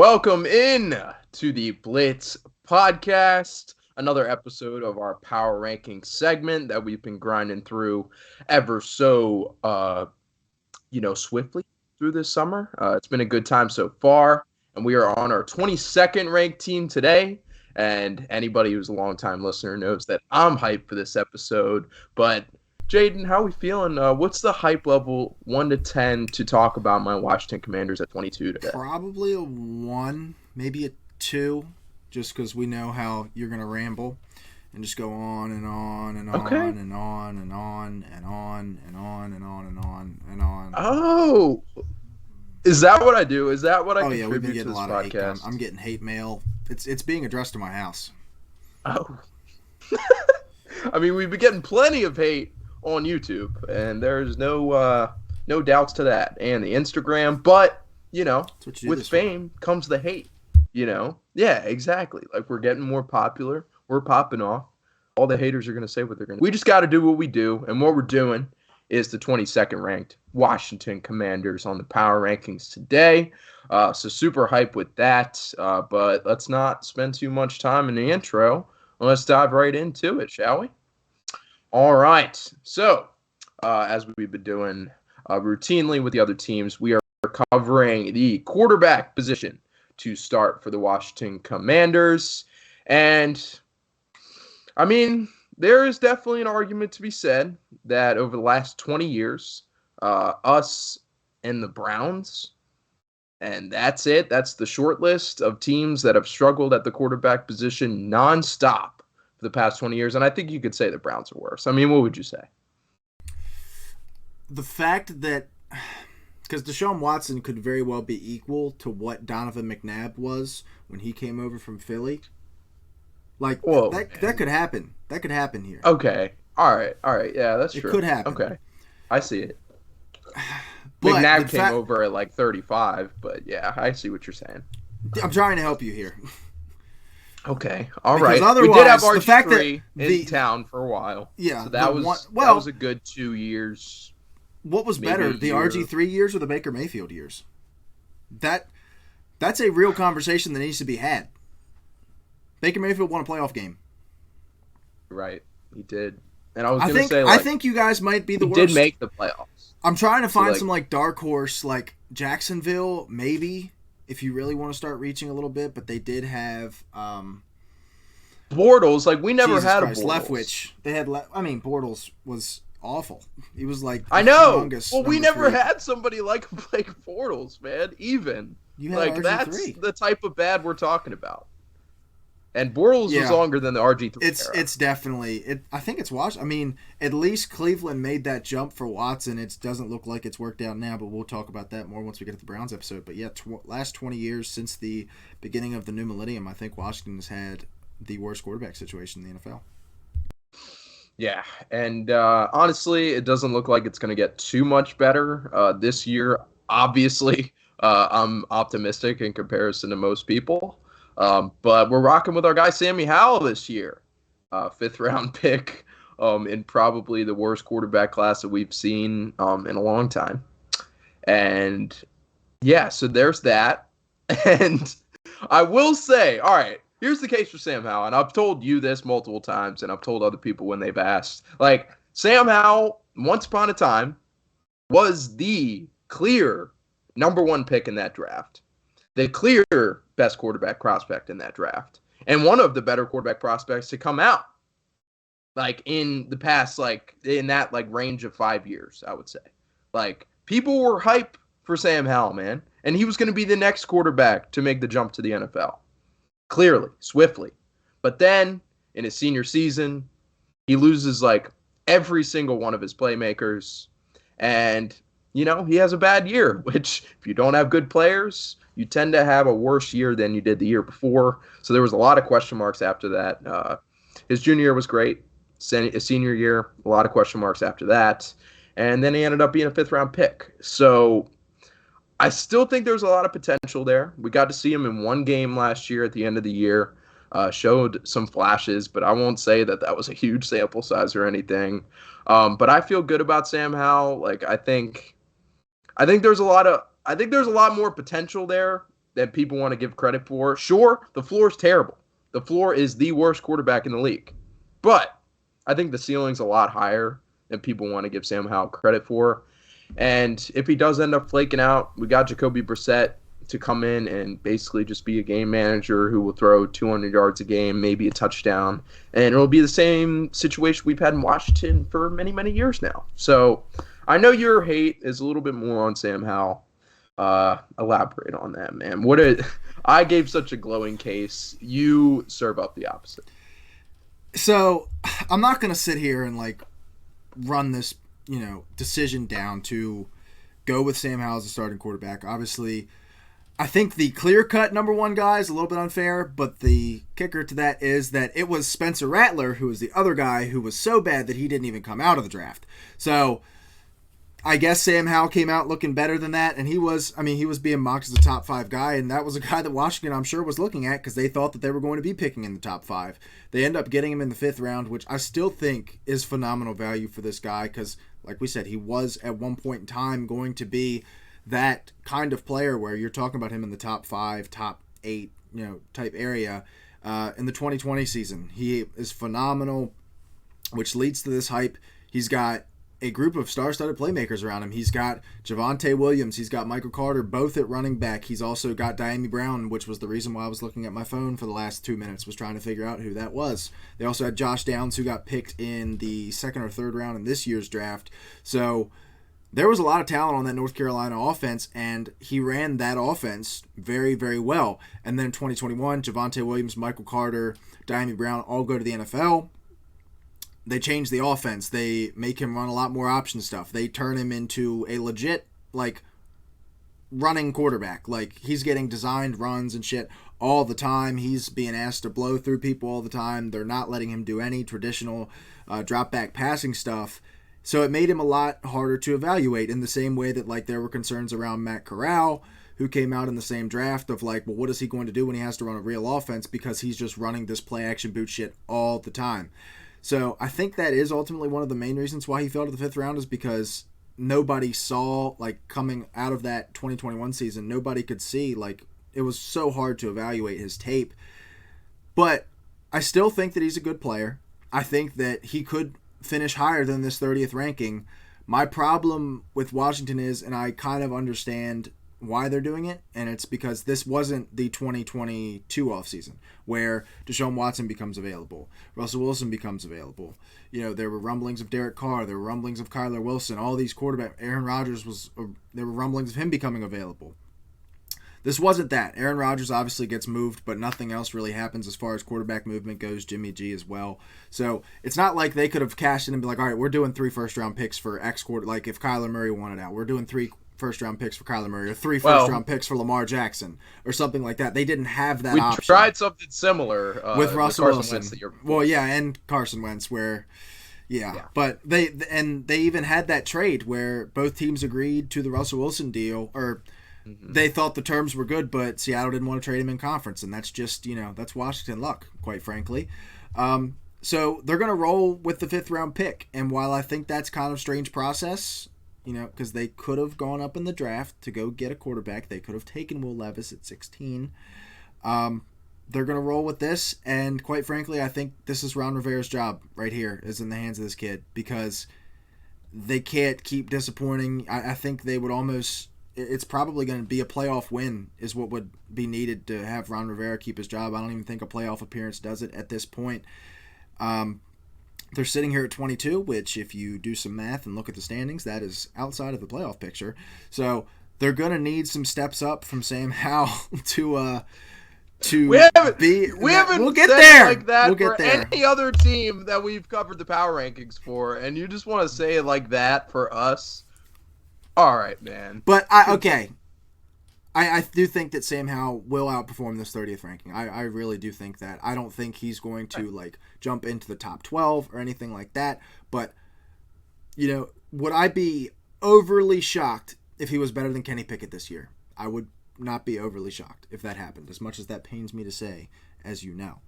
Welcome in to the Blitz podcast, another episode of our power ranking segment that we've been grinding through ever so, swiftly through this summer. It's been a good time so far, and we are on our 22nd ranked team today. And anybody who's a longtime listener knows that I'm hyped for this episode. But Jaden, how are we feeling? What's the hype level 1 to 10 to talk about my Washington Commanders at 22 today? Probably a 1, maybe a 2, just because we know how you're going to ramble and just go on and on and on and on and on and on and on and on and on and on. Oh, is that what I do? Is that what I contribute we've been getting to this a lot of podcast? hate. I'm getting hate mail. It's being addressed to my house. Oh. I mean, we've been getting plenty of hate on YouTube, and there's no doubts to that, and the Instagram, but with fame comes the hate. Yeah, exactly. Like, we're getting more popular, we're popping off. All the haters are going to say what they're going to. We just got to do what we do, and what we're doing is the 22nd ranked Washington Commanders on the power rankings today. So super hype with that, but let's not spend too much time in the intro. Let's dive right into it, shall we? All right. So, as we've been doing routinely with the other teams, we are covering the quarterback position to start for the Washington Commanders. And, I mean, there is definitely an argument to be said that over the last 20 years, us and the Browns, and that's it. That's the short list of teams that have struggled at the quarterback position nonstop for the past 20 years. And I think you could say the Browns are worse. I mean, what would you say? The fact that, because Deshaun Watson could very well be equal to what Donovan McNabb was when he came over from Philly. Like, that could happen. That could happen here. Okay. All right. Yeah, that's true. It could happen. Okay. I see it. But McNabb came over at like 35, but yeah, I see what you're saying. I'm trying to help you here. Okay. All because right. We did have RG3 in town for a while. Yeah. So that was a good 2 years. What was better, the RG3 years or the Baker Mayfield years? That's a real conversation that needs to be had. Baker Mayfield won a playoff game. Right. He did. And I was going to say, I think you guys might be the worst. He did make the playoffs. I'm trying to find some dark horse, like Jacksonville, maybe, if you really want to start reaching a little bit. But they did have Bortles. Like, we never had a Bortles. Leftwich. They had. Bortles was awful. He was like, I know. Well, we never had somebody like Blake Bortles, man. Even you had RG3. That's the type of bad we're talking about. And Bortles was longer than the RG3 era. It's definitely I think it's Washington. I mean, at least Cleveland made that jump for Watson. It doesn't look like it's worked out now, but we'll talk about that more once we get to the Browns episode. But yeah, last 20 years since the beginning of the new millennium, I think Washington has had the worst quarterback situation in the NFL. Yeah, and honestly, it doesn't look like it's going to get too much better this year. Obviously, I'm optimistic in comparison to most people. But we're rocking with our guy Sammy Howell this year, 5th-round pick in probably the worst quarterback class that we've seen in a long time. And yeah, so there's that. And I will say, all right, here's the case for Sam Howell. And I've told you this multiple times, and I've told other people when they've asked. Like, Sam Howell, once upon a time, was the clear number 1 pick in that draft. The clear best quarterback prospect in that draft. And one of the better quarterback prospects to come out. Like, in the past, in that, range of 5 years, I would say. Like, people were hype for Sam Howell, man. And he was going to be the next quarterback to make the jump to the NFL. Clearly, swiftly. But then, in his senior season, he loses, every single one of his playmakers. And, he has a bad year, which, if you don't have good players, you tend to have a worse year than you did the year before. So there was a lot of question marks after that. His junior year was great. His senior year, a lot of question marks after that. And then he ended up being a 5th-round pick. So I still think there's a lot of potential there. We got to see him in one game last year at the end of the year. Showed some flashes, but I won't say that was a huge sample size or anything. But I feel good about Sam Howell. I think there's a lot more potential there that people want to give credit for. Sure, the floor is terrible. The floor is the worst quarterback in the league. But I think the ceiling's a lot higher than people want to give Sam Howell credit for. And if he does end up flaking out, we got Jacoby Brissett to come in and basically just be a game manager who will throw 200 yards a game, maybe a touchdown. And it'll be the same situation we've had in Washington for many, many years now. So I know your hate is a little bit more on Sam Howell. Elaborate on that, man. I gave such a glowing case. You serve up the opposite. So I'm not going to sit here and like run this, decision down to go with Sam Howell as a starting quarterback. Obviously, I think the clear-cut number one guy is a little bit unfair, but the kicker to that is that it was Spencer Rattler who was the other guy who was so bad that he didn't even come out of the draft. So I guess Sam Howell came out looking better than that, and he was being mocked as a top 5 guy, and that was a guy that Washington, I'm sure, was looking at because they thought that they were going to be picking in the top 5. They end up getting him in the 5th round, which I still think is phenomenal value for this guy because, like we said, he was at one point in time going to be that kind of player where you're talking about him in the top 5, top 8, type area in the 2020 season. He is phenomenal, which leads to this hype. He's got a group of star-studded playmakers around him. He's got Javonte Williams. He's got Michael Carter, both at running back. He's also got Diami Brown, which was the reason why I was looking at my phone for the last 2 minutes, was trying to figure out who that was. They also had Josh Downs, who got picked in the 2nd or 3rd round in this year's draft. So there was a lot of talent on that North Carolina offense, and he ran that offense very, very well. And then in 2021, Javonte Williams, Michael Carter, Diami Brown all go to the NFL. They change the offense. They make him run a lot more option stuff. They turn him into a legit, running quarterback. He's getting designed runs and shit all the time. He's being asked to blow through people all the time. They're not letting him do any traditional drop-back passing stuff. So it made him a lot harder to evaluate in the same way that, there were concerns around Matt Corral, who came out in the same draft of, what is he going to do when he has to run a real offense because he's just running this play-action boot shit all the time. So I think that is ultimately one of the main reasons why he fell to the 5th round is because nobody saw, coming out of that 2021 season, nobody could see, it was so hard to evaluate his tape. But I still think that he's a good player. I think that he could finish higher than this 30th ranking. My problem with Washington is, and I kind of understand why they're doing it, and it's because this wasn't the 2022 offseason where Deshaun Watson becomes available, Russell Wilson becomes available. There were rumblings of Derek Carr, there were rumblings of Kyler Wilson, all these quarterbacks. Aaron Rodgers there were rumblings of him becoming available. This wasn't that. Aaron Rodgers obviously gets moved, but nothing else really happens as far as quarterback movement goes. Jimmy G as well. So it's not like they could have cashed in and be like, all right, we're doing 3 first-round picks for X quarter. Like if Kyler Murray wanted out, we're doing 3 first-round picks for Kyler Murray or 3 first-round picks for Lamar Jackson or something like that. They didn't have that option. We tried something similar with Russell Wilson. Well, yeah, and Carson Wentz where... Yeah, but they even had that trade where both teams agreed to the Russell Wilson deal, or they thought the terms were good, but Seattle didn't want to trade him in conference, and that's just, that's Washington luck, quite frankly. So they're going to roll with the 5th round pick, and while I think that's kind of a strange process, because they could have gone up in the draft to go get a quarterback, they could have taken Will Levis at 16. They're going to roll with this, and quite frankly, I think this is Ron Rivera's job right here, is in the hands of this kid, because they can't keep disappointing. I think they would almost... It's probably going to be a playoff win is what would be needed to have Ron Rivera keep his job. I don't even think a playoff appearance does it at this point. They're sitting here at 22, which if you do some math and look at the standings, that is outside of the playoff picture. So they're going to need some steps up from Sam Howell to we haven't we'll get said there. Like that we'll get for there. Any other team that we've covered the power rankings for, and you just want to say it like that for us. All right, man. But I do think that Sam Howell will outperform this 30th ranking. I really do think that. I don't think he's going to jump into the top 12 or anything like that. But would I be overly shocked if he was better than Kenny Pickett this year? I would not be overly shocked if that happened, as much as that pains me to say, as you know.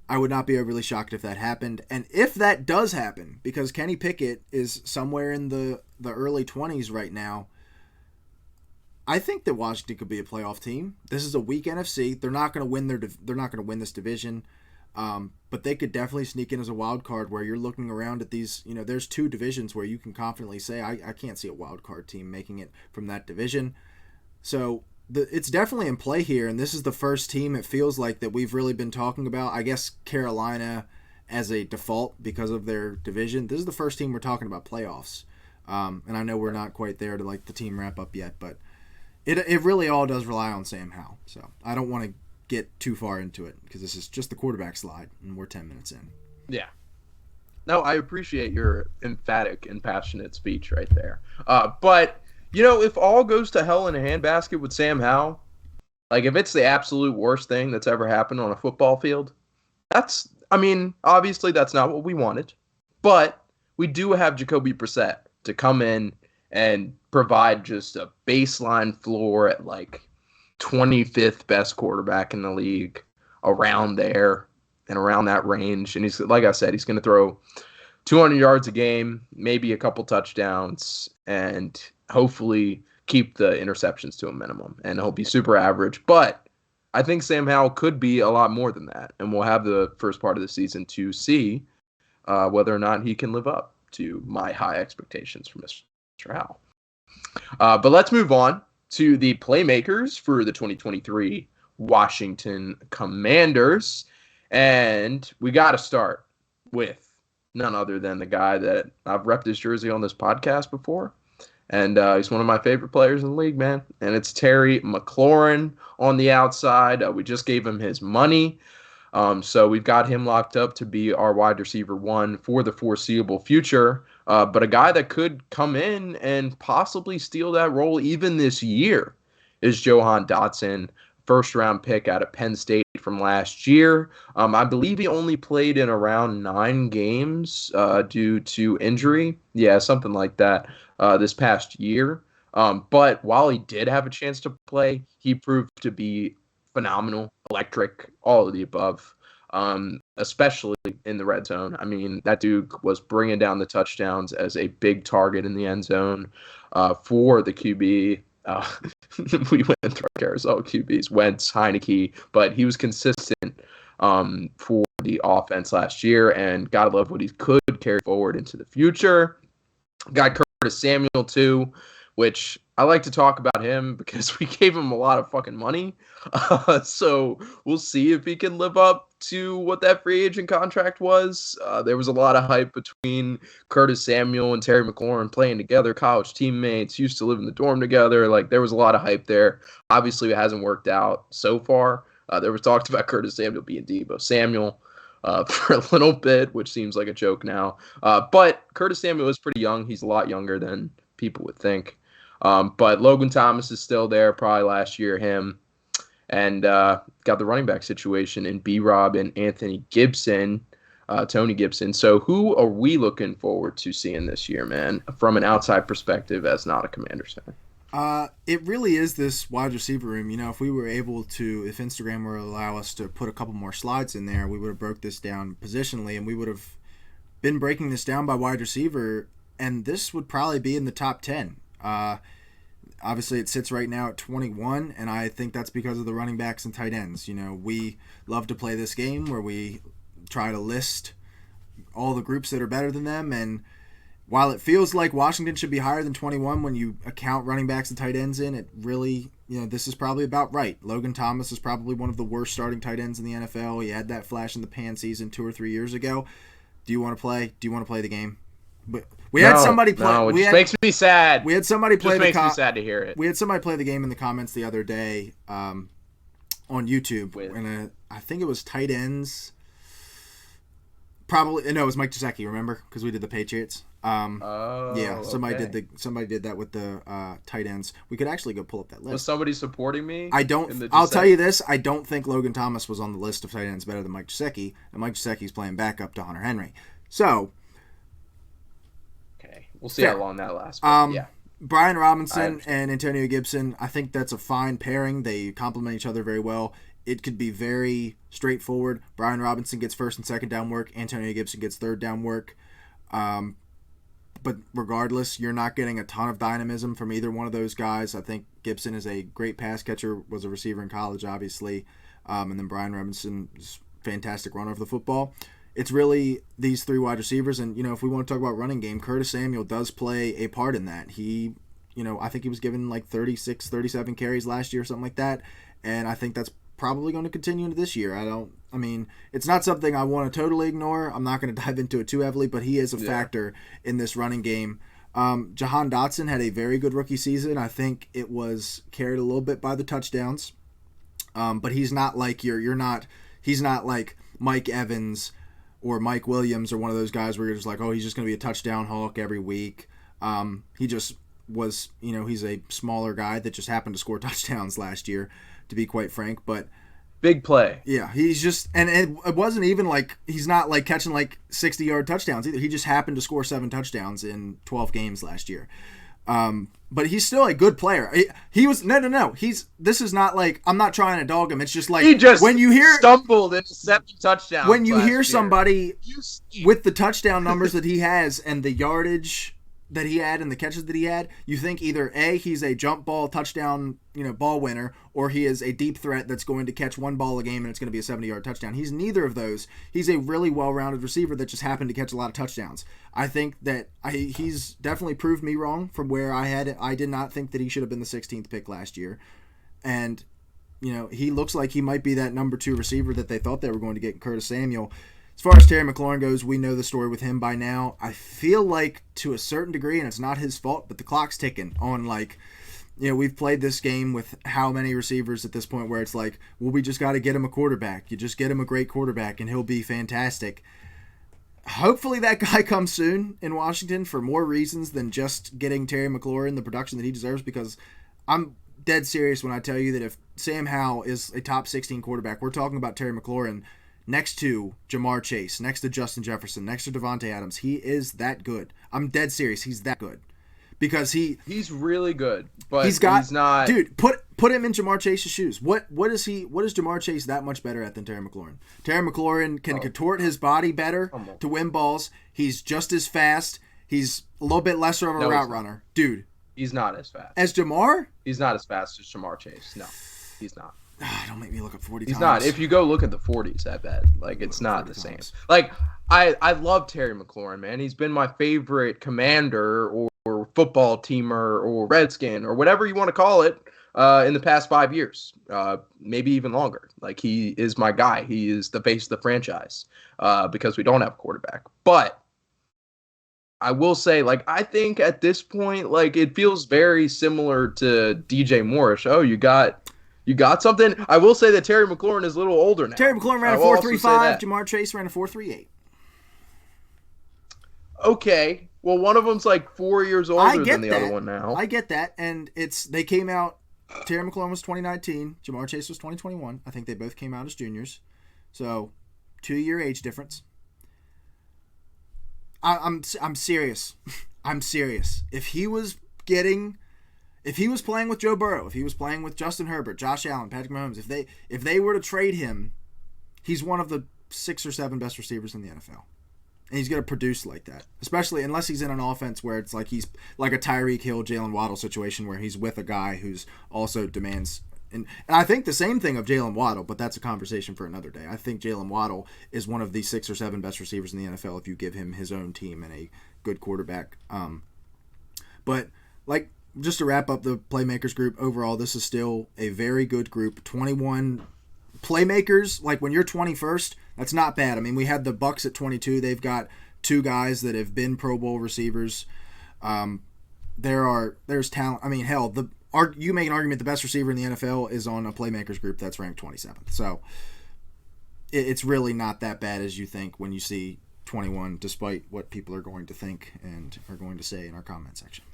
I would not be overly shocked if that happened. And if that does happen, because Kenny Pickett is somewhere in the early 20s right now, I think that Washington could be a playoff team. This is a weak NFC. They're not going to win they're not going to win this division. But they could definitely sneak in as a wild card where you're looking around at these, there's two divisions where you can confidently say, I can't see a wild card team making it from that division. So it's definitely in play here, and this is the first team it feels like that we've really been talking about. I guess Carolina as a default because of their division. This is the first team we're talking about playoffs. And I know we're not quite there to the team wrap up yet, but it really all does rely on Sam Howell. So I don't want to get too far into it because this is just the quarterback slide and we're 10 minutes in. Yeah. No, I appreciate your emphatic and passionate speech right there. But, if all goes to hell in a handbasket with Sam Howell, if it's the absolute worst thing that's ever happened on a football field, obviously that's not what we wanted. But we do have Jacoby Brissett to come in and provide just a baseline floor at 25th best quarterback in the league, around there and around that range. And he's, like I said, he's going to throw 200 yards a game, maybe a couple touchdowns, and hopefully keep the interceptions to a minimum. And he'll be super average. But I think Sam Howell could be a lot more than that. And we'll have the first part of the season to see whether or not he can live up to my high expectations for Mr. Howell. But let's move on to the playmakers for the 2023 Washington Commanders. And we got to start with none other than the guy that I've repped his jersey on this podcast before. And he's one of my favorite players in the league, man. And it's Terry McLaurin on the outside. We just gave him his money. So we've got him locked up to be our wide receiver 1 for the foreseeable future. But a guy that could come in and possibly steal that role even this year is Jahan Dotson, first-round pick out of Penn State from last year. I believe he only played in around 9 games due to injury. Yeah, something like that this past year. But while he did have a chance to play, he proved to be phenomenal, electric, all of the above. Especially in the red zone. That dude was bringing down the touchdowns as a big target in the end zone for the QB. We went through our carousel QBs, Wentz, Heineke, but he was consistent for the offense last year, and gotta love what he could carry forward into the future. Got Curtis Samuel too, which I like to talk about him because we gave him a lot of fucking money. So we'll see if he can live up to what that free agent contract was. There was a lot of hype between Curtis Samuel and Terry McLaurin playing together, college teammates, used to live in the dorm together. There was a lot of hype there. Obviously, it hasn't worked out so far. There was talks about Curtis Samuel being Deebo Samuel for a little bit, which seems like a joke now. But Curtis Samuel is pretty young. He's a lot younger than people would think. But Logan Thomas is still there, probably last year, him. And got the running back situation in B-Rob and Anthony Gibson, Tony Gibson. So who are we looking forward to seeing this year, man, from an outside perspective as not a Commanders fan? It really is this wide receiver room. If we were able to, if Instagram were to allow us to put a couple more slides in there, we would have broke this down positionally, and we would have been breaking this down by wide receiver, and this would probably be in the top 10. Obviously, it sits right now at 21, and I think that's because of the running backs and tight ends. We love to play this game where we try to list all the groups that are better than them, and while it feels like Washington should be higher than 21 when you account running backs and tight ends in, it really, this is probably about right. Logan Thomas is probably one of the worst starting tight ends in the NFL. He had that flash in the pan season 2 or 3 years ago. Do you want to play? Do you want to play the game? But we had somebody play. No, it just makes me sad. We had somebody play. It just makes me sad to hear it. We had somebody play the game in the comments the other day on YouTube, and I think it was tight ends. Probably no, it was Mike Gesicki. Remember, because we did the Patriots. Yeah, somebody did that with the tight ends. We could actually go pull up that list. Was somebody supporting me? I'll tell you this. I don't think Logan Thomas was on the list of tight ends better than Mike Gesicki, and Mike Gesicki's playing backup to Hunter Henry. So. We'll see how long that lasts. Yeah. Brian Robinson and Antonio Gibson, I think that's a fine pairing. They complement each other very well. It could be very straightforward. Brian Robinson gets first and second down work. Antonio Gibson gets third down work. but regardless, you're not getting a ton of dynamism from either one of those guys. I think Gibson is a great pass catcher, was a receiver in college, obviously, and then Brian Robinson is a fantastic runner of the football. It's really these three wide receivers, and if we want to talk about running game, Curtis Samuel does play a part in that. He, I think he was given like 36, 37 carries last year, something like that, and I think that's probably going to continue into this year. It's not something I want to totally ignore. I'm not going to dive into it too heavily, but he is a factor in this running game. Jahan Dotson had a very good rookie season. I think it was carried a little bit by the touchdowns, but he's not like he's not like Mike Evans or Mike Williams or one of those guys where you're just like, oh, he's just going to be a touchdown hawk every week. He just was, he's a smaller guy that just happened to score touchdowns last year, to be quite frank, but big play. Yeah, he's just, and it wasn't even like, he's not like catching like 60-yard touchdowns either. He just happened to score 7 touchdowns in 12 games last year. But he's still a good player. He was, no. This is not like, I'm not trying to dog him. It's just like, he just when you hear, stumbled into 7 touchdowns. When you hear somebody with the touchdown numbers that he has and the yardage that he had and the catches that he had, you think either A, he's a jump ball touchdown, ball winner, or he is a deep threat that's going to catch one ball a game and it's going to be a 70-yard touchdown. He's neither of those. He's a really well-rounded receiver that just happened to catch a lot of touchdowns. I think that he's definitely proved me wrong from where I had it. I did not think that he should have been the 16th pick last year. And, he looks like he might be that number 2 receiver that they thought they were going to get in Curtis Samuel. As far as Terry McLaurin goes, we know the story with him by now. I feel like to a certain degree, and it's not his fault, but the clock's ticking on we've played this game with how many receivers at this point where it's like, well, we just got to get him a quarterback. You just get him a great quarterback and he'll be fantastic. Hopefully that guy comes soon in Washington for more reasons than just getting Terry McLaurin the production that he deserves, because I'm dead serious when I tell you that if Sam Howell is a top 16 quarterback, we're talking about Terry McLaurin next to Jamar Chase, next to Justin Jefferson, next to Devontae Adams. He is that good. I'm dead serious. He's that good. Because he's really good, but he's not. Dude, put him in Jamar Chase's shoes. What is Jamar Chase that much better at than Terry McLaurin? Terry McLaurin can contort his body better to win balls. He's just as fast. He's a little bit lesser of a route runner. Dude. He's not as fast. As Jamar? He's not as fast as Jamar Chase. No, he's not. Don't make me look at 40 He's times. not. If you go look at the 40s, I bet. It's not the same. I love Terry McLaurin, man. He's been my favorite commander or football teamer or Redskin or whatever you want to call it in the past 5 years, maybe even longer. He is my guy. He is the face of the franchise because we don't have a quarterback. But I will say, I think at this point, it feels very similar to DJ Morris. Oh, you got something? I will say that Terry McLaurin is a little older now. Terry McLaurin ran a 4.35. Jamar Chase ran a 4.38. Okay. Well, one of them's 4 years older than the other one now. I get that. And they came out, Terry McLaurin was 2019. Jamar Chase was 2021. I think they both came out as juniors. So, 2-year age difference. I'm serious. I'm serious. If he was playing with Joe Burrow, if he was playing with Justin Herbert, Josh Allen, Patrick Mahomes, if they were to trade him, he's one of the 6 or 7 best receivers in the NFL. And he's going to produce like that, especially unless he's in an offense where it's he's like a Tyreek Hill, Jalen Waddle situation where he's with a guy who's also demands. And I think the same thing of Jalen Waddle, but that's a conversation for another day. I think Jalen Waddle is one of the 6 or 7 best receivers in the NFL if you give him his own team and a good quarterback. But just to wrap up the Playmakers group, overall, this is still a very good group. 21 Playmakers, when you're 21st, that's not bad. I mean, we had the Bucks at 22. They've got 2 guys that have been Pro Bowl receivers. There's talent. I mean, hell, you make an argument the best receiver in the NFL is on a Playmakers group that's ranked 27th. So it's really not that bad as you think when you see 21, despite what people are going to think and are going to say in our comment section.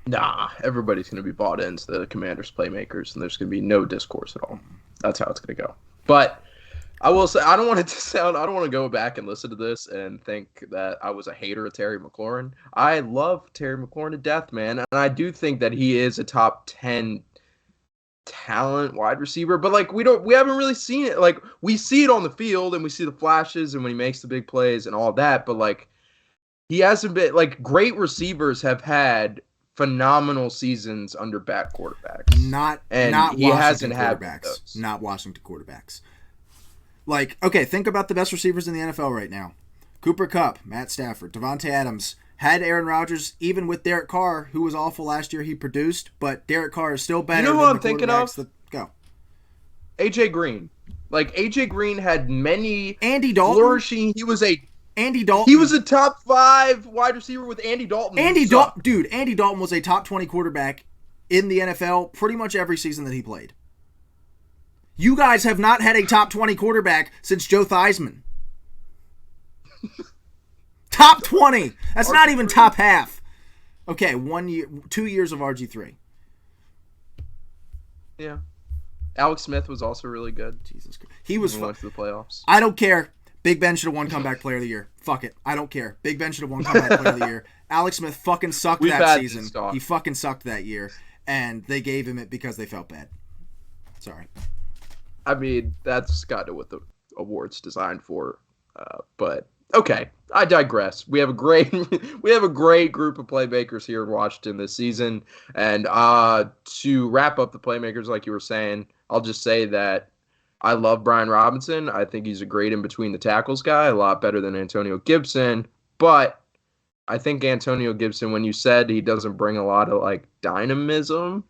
Nah, everybody's going to be bought into the Commanders Playmakers, and there's going to be no discourse at all. That's how it's going to go. But I will say, I don't want to go back and listen to this and think that I was a hater of Terry McLaurin. I love Terry McLaurin to death, man, and I do think that he is a top 10 talent wide receiver, but we haven't really seen it. We see it on the field and we see the flashes and when he makes the big plays and all that, but he hasn't been like great receivers have had phenomenal seasons under bad quarterbacks, and Not he Washington hasn't had one of quarterbacks. those. Not Washington quarterbacks. Like, okay, think about the best receivers in the NFL right now. Cooper Kupp, Matt Stafford, Devontae Adams. Had Aaron Rodgers, even with Derek Carr, who was awful last year, he produced, but Derek Carr is still better You know who than I'm the thinking quarterbacks of? that go. AJ Green. Like AJ Green had many Andy Dalton. flourishing. Andy He was Dalton. a top 5 wide receiver with Andy Dalton. Andy Dalton was a top 20 quarterback in the NFL pretty much every season that he played. You guys have not had a top 20 quarterback since Joe Theismann. Top 20. That's not even top half. Okay, 1 year, 2 years of RG3. Yeah. Alex Smith was also really good. Jesus Christ. He was went to the playoffs. I don't care. Big Ben should have won comeback player of the year. Fuck it. I don't care. Big Ben should have won comeback player of the year. Alex Smith fucking sucked that season. He fucking sucked that year. And they gave him it because they felt bad. Sorry. I mean, that's kind of what the award's designed for. But okay, I digress. We have a great group of playmakers here in Washington this season. And to wrap up the playmakers, like you were saying, I'll just say that I love Brian Robinson. I think he's a great in between the tackles guy, a lot better than Antonio Gibson. But I think Antonio Gibson, when you said he doesn't bring a lot of like dynamism,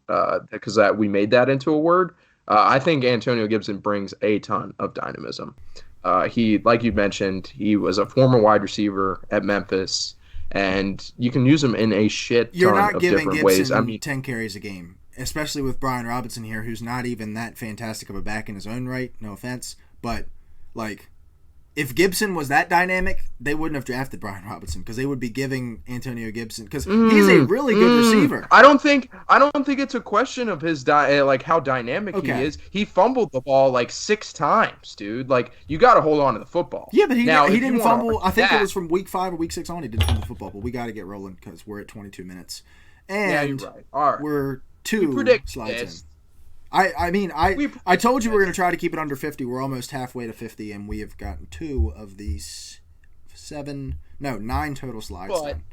because we made that into a word. I think Antonio Gibson brings a ton of dynamism. He, like you mentioned, he was a former wide receiver at Memphis, and you can use him in a shit ton of different ways. I mean, 10 carries a game, especially with Brian Robinson here, who's not even that fantastic of a back in his own right. No offense, but like, if Gibson was that dynamic, they wouldn't have drafted Brian Robinson because they would be giving Antonio Gibson because he's a really good receiver. I don't think it's a question of his like how dynamic he is. He fumbled the ball like 6 times, dude. Like you got to hold on to the football. Yeah, but he didn't fumble. I think it was from week 5 or week 6 on. He didn't fumble the football, but we got to get rolling because we're at 22 minutes, and yeah, you're right. All right. We're 2 slides in. I told you we're going to try to keep it under 50. We're almost halfway to 50, and we have gotten 2 of these 9 total slides done.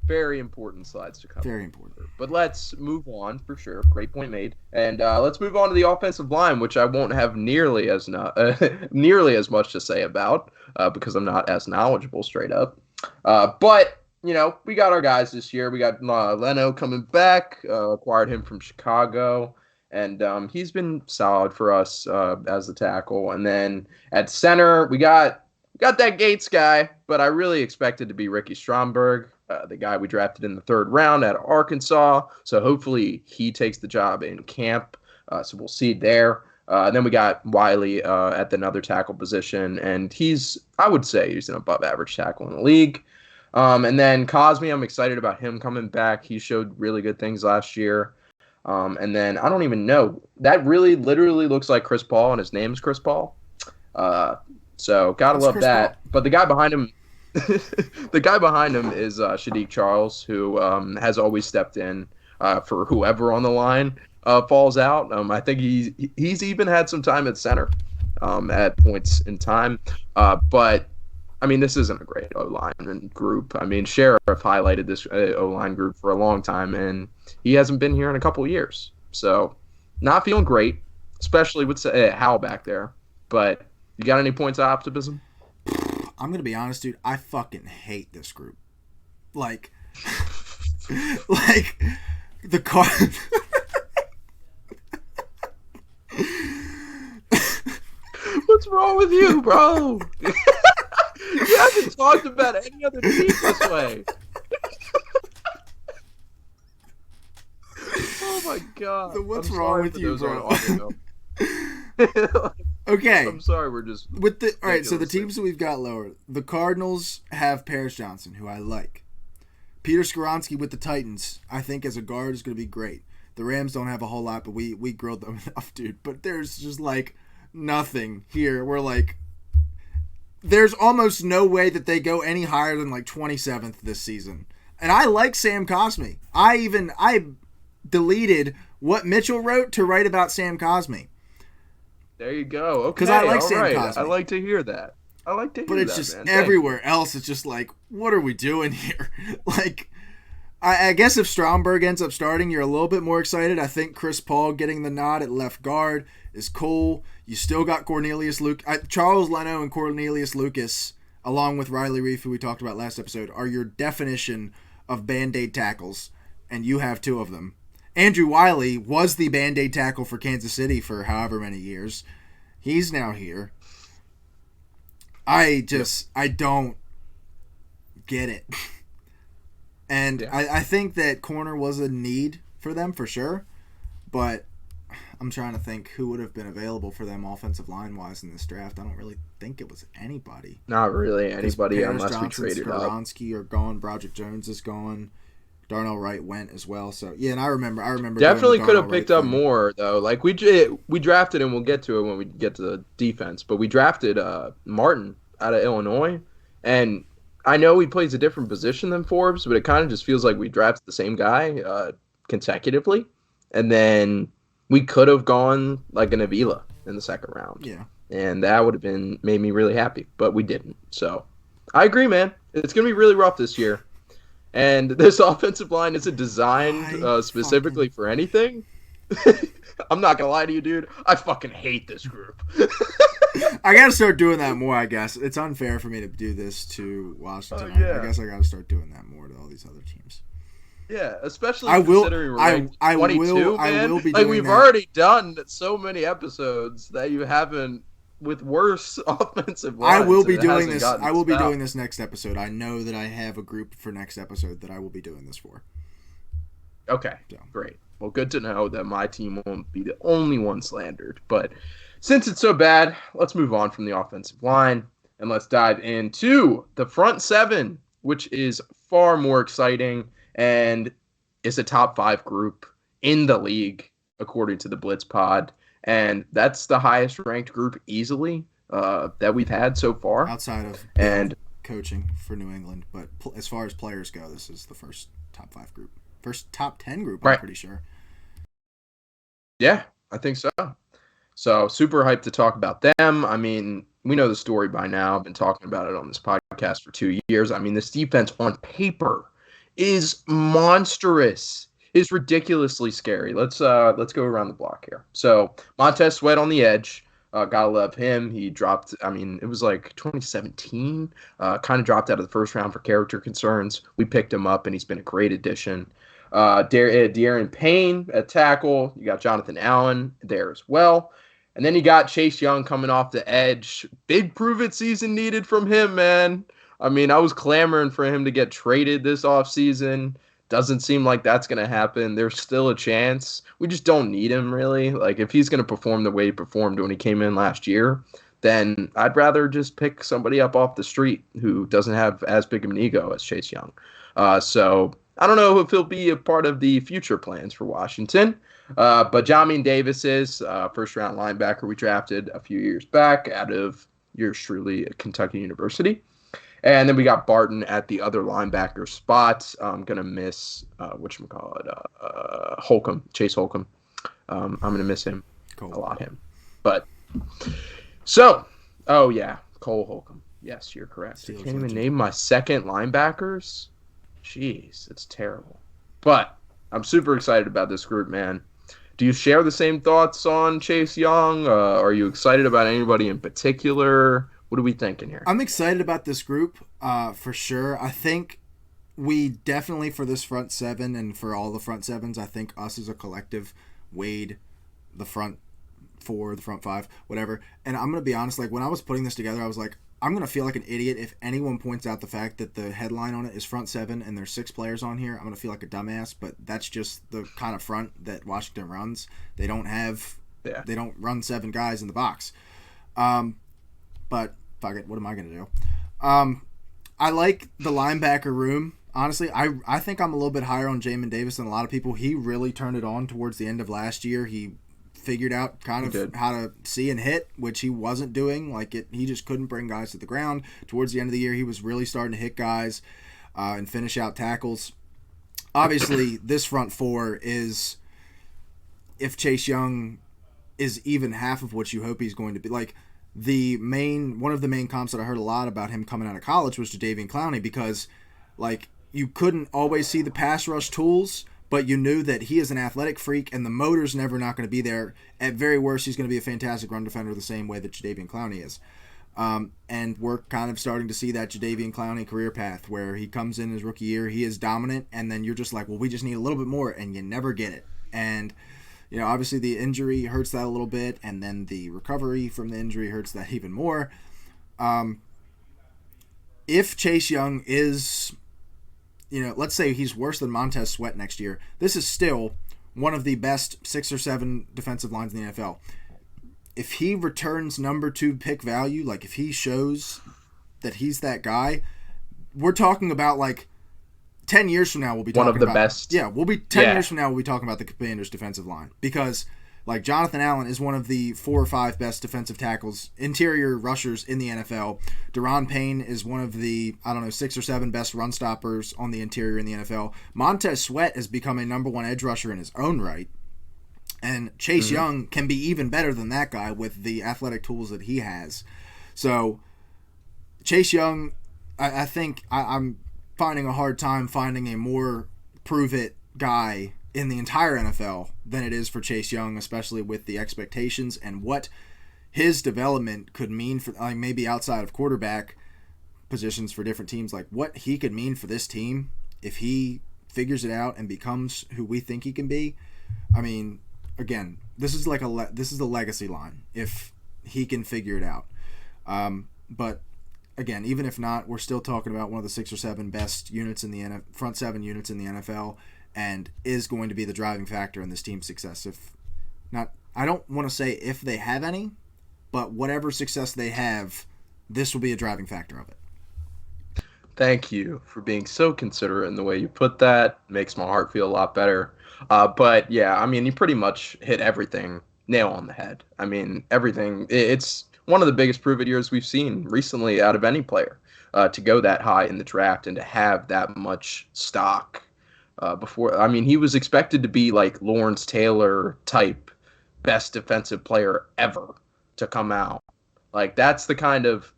Very important slides to cover. Very important. But let's move on for sure. Great point made. And let's move on to the offensive line, which I won't have nearly as much to say about because I'm not as knowledgeable straight up. But you know, we got our guys this year. We got Leno coming back. Acquired him from Chicago. And he's been solid for us as the tackle. And then at center, we got that Gates guy, but I really expected to be Ricky Stromberg, the guy we drafted in the 3rd round out of Arkansas. So hopefully he takes the job in camp. So we'll see there. And then we got Wiley at another tackle position, and I would say he's an above-average tackle in the league. And then Cosme, I'm excited about him coming back. He showed really good things last year. And then I don't even know. That really literally looks like Chris Paul, and his name's Chris Paul. So gotta love that. But the guy behind him, is Shadik Charles, who has always stepped in for whoever on the line falls out. I think he's even had some time at center at points in time. But I mean, this isn't a great O-line group. I mean, Sheriff highlighted this O-line group for a long time, and he hasn't been here in a couple of years. So, not feeling great, especially with Howell back there. But you got any points of optimism? I'm going to be honest, dude. I fucking hate this group. Like the car... What's wrong with you, bro? You haven't talked about any other team this way. Oh my god! So what's wrong with you, bro? Okay. I'm sorry. We're just with the all right. So the teams that we've got lower, the Cardinals have Paris Johnson, who I like. Peter Skoronski with the Titans, I think as a guard is going to be great. The Rams don't have a whole lot, but we grilled them enough, dude. But there's just like nothing here. We're like. There's almost no way that they go any higher than like 27th this season. And I like Sam Cosme. I deleted what Mitchell wrote to write about Sam Cosme. There you go. Okay. Because I like Sam Cosme. I like to hear that. I like to But hear it's that, just man. everywhere else. It's just like, what are we doing here? Like, I guess if Stromberg ends up starting, you're a little bit more excited. I think Chris Paul getting the nod at left guard is cool. You still got Charles Leno and Cornelius Lucas, along with Riley Reef, who we talked about last episode, are your definition of Band-Aid tackles, and you have two of them. Andrew Wiley was the Band-Aid tackle for Kansas City for however many years. He's now here. I don't get it. And Yeah. I think that corner was a need for them for sure, but I'm trying to think who would have been available for them offensive line wise in this draft. I don't really think it was anybody. Not really anybody Paris unless Johnson, we traded up. Skoronski are gone. Broderick Jones is gone. Darnell Wright went as well. So yeah, and I remember. Definitely doing the could have Darnell picked Wright up thing. more though. Like we drafted, and we'll get to it when we get to the defense. But we drafted Martin out of Illinois, and I know he plays a different position than Forbes, but it kind of just feels like we drafted the same guy consecutively, and then we could have gone like an Avila in the second round, Yeah. and that would have made me really happy, but we didn't. So I agree, man. It's gonna be really rough this year. And this offensive line isn't designed specifically for anything. I'm not going to lie to you, dude. I fucking hate this group. I got to start doing that more, I guess. It's unfair for me to do this to Washington. Yeah. I guess I got to start doing that more to all these other teams. Yeah, especially considering we're ranked 22, man. I will be like, doing we've that. already done so many episodes that you haven't with worse offensive lines. I will be doing this. I will be doing this next episode. I know that I have a group for next episode that I will be doing this for. Okay, great. Well, good to know that my team won't be the only one slandered. But since it's so bad, let's move on from the offensive line and let's dive into the front seven, which is far more exciting and is a top 5 group in the league, according to the Blitz pod. And that's the highest ranked group easily that we've had so far. Outside of coaching for New England. But as far as players go, this is the first top 5 group. First top 10 group, I'm pretty sure. Yeah, I think so. So super hyped to talk about them. I mean, we know the story by now. I've been talking about it on this podcast for 2 years. I mean, this defense on paper is monstrous. Is ridiculously scary. Let's go around the block here. So Montez Sweat on the edge. Gotta love him. He dropped, I mean, it was like 2017. Kind of dropped out of the first round for character concerns. We picked him up, and he's been a great addition. De'Aaron Payne at tackle. You got Jonathan Allen there as well. And then you got Chase Young coming off the edge. Big prove-it season needed from him, man. I mean, I was clamoring for him to get traded this offseason. Doesn't seem like that's going to happen. There's still a chance. We just don't need him, really. Like, if he's going to perform the way he performed when he came in last year, then I'd rather just pick somebody up off the street who doesn't have as big of an ego as Chase Young. So I don't know if he'll be a part of the future plans for Washington. But Jamin Davis is first-round linebacker we drafted a few years back out of yours truly, Kentucky University. And then we got Barton at the other linebacker spot. I'm going to miss, Holcomb, Chase Holcomb. I'm going to miss him a lot, But, so, Cole Holcomb. Yes, you're correct. I can't even name my second linebackers. Jeez, it's terrible. But I'm super excited about this group, man. Do you share the same thoughts on Chase Young? Are you excited about anybody in particular? What are we thinking here? I'm excited about this group for sure. I think we definitely, for this front seven and for all the front sevens, I think us as a collective, Wade, the front 4, the front 5, whatever. And I'm going to be honest, like when I was putting this together, I was like, I'm going to feel like an idiot if anyone points out the fact that the headline on it is front 7 and there's 6 players on here. I'm going to feel like a dumbass, but that's just the kind of front that Washington runs. They don't run 7 guys in the box. But fuck it, what am I going to do? I like the linebacker room. Honestly, I think I'm a little bit higher on Jamin Davis than a lot of people. He really turned it on towards the end of last year. He figured out kind of how to see and hit, which he wasn't doing. He just couldn't bring guys to the ground. Towards the end of the year, he was really starting to hit guys and finish out tackles. Obviously, this front 4 is, if Chase Young is even half of what you hope he's going to be. Like, one of the main comps that I heard a lot about him coming out of college was Jadeveon Clowney, because like you couldn't always see the pass rush tools, but you knew that he is an athletic freak and the motor's never not going to be there. At very worst, he's going to be a fantastic run defender the same way that Jadeveon Clowney is. And we're kind of starting to see that Jadeveon Clowney career path where he comes in his rookie year, he is dominant, and then you're just like, well, we just need a little bit more, and you never get it. And obviously the injury hurts that a little bit, and then the recovery from the injury hurts that even more. If Chase Young is, let's say he's worse than Montez Sweat next year, this is still one of the best 6 or 7 defensive lines in the NFL. If he returns number 2 pick value, like if he shows that he's that guy, we're talking about like 10 years from now we'll be talking about one of the best. Yeah, we'll be 10 years from now we'll be talking about the Commanders defensive line, because like Jonathan Allen is one of the 4 or 5 best defensive tackles, interior rushers in the NFL. Deron Payne is one of the 6 or 7 best run stoppers on the interior in the NFL. Montez Sweat has become a number 1 edge rusher in his own right. And Chase Young can be even better than that guy with the athletic tools that he has. So Chase Young, I think I'm finding a hard time finding a more prove-it guy in the entire NFL than it is for Chase Young, especially with the expectations and what his development could mean for maybe outside of quarterback positions for different teams, like what he could mean for this team if he figures it out and becomes who we think he can be. I mean, again, this is the legacy line if he can figure it out. But again, even if not, we're still talking about one of the 6 or 7 best units in the front 7 units in the NFL, and is going to be the driving factor in this team's success. If not, I don't want to say if they have any, but whatever success they have, this will be a driving factor of it. Thank you for being so considerate in the way you put that. Makes my heart feel a lot better. But yeah, I mean, you pretty much hit everything nail on the head. I mean, everything. It's one of the biggest prove-it years we've seen recently out of any player, to go that high in the draft and to have that much stock before. I mean, he was expected to be like Lawrence Taylor type best defensive player ever to come out. Like, that's the kind of.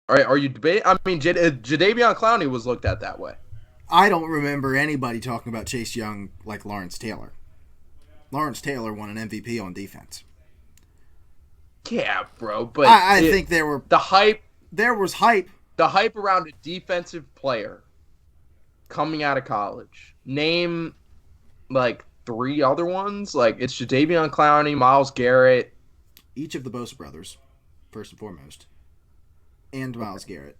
Are you debating? I mean, Jadeveon Clowney was looked at that way. I don't remember anybody talking about Chase Young like Lawrence Taylor. Lawrence Taylor won an MVP on defense. Yeah, bro, but I think there were the hype. There was hype. The hype around a defensive player coming out of college. Name like 3 other ones. Like, it's Jadeveon Clowney, Myles Garrett. Each of the Bosa brothers, first and foremost. And Myles Garrett.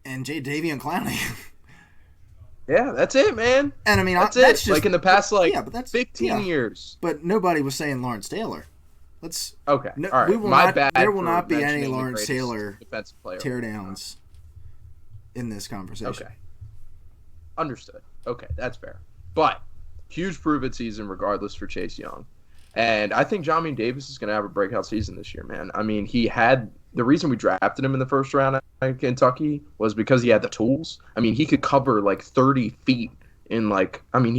And Jadeveon Clowney. Yeah, that's it, man. And I mean, that's it. Just, like in the past, but that's 15 years. But nobody was saying Lawrence Taylor. Let's okay. No, all right. There will not be any Lawrence Taylor teardowns in this conversation. Okay. Understood. Okay, that's fair. But huge prove-it season regardless for Chase Young. And I think Jamin Davis is going to have a breakout season this year, man. I mean, the reason we drafted him in the first round at Kentucky was because he had the tools. I mean, he could cover like 30 feet he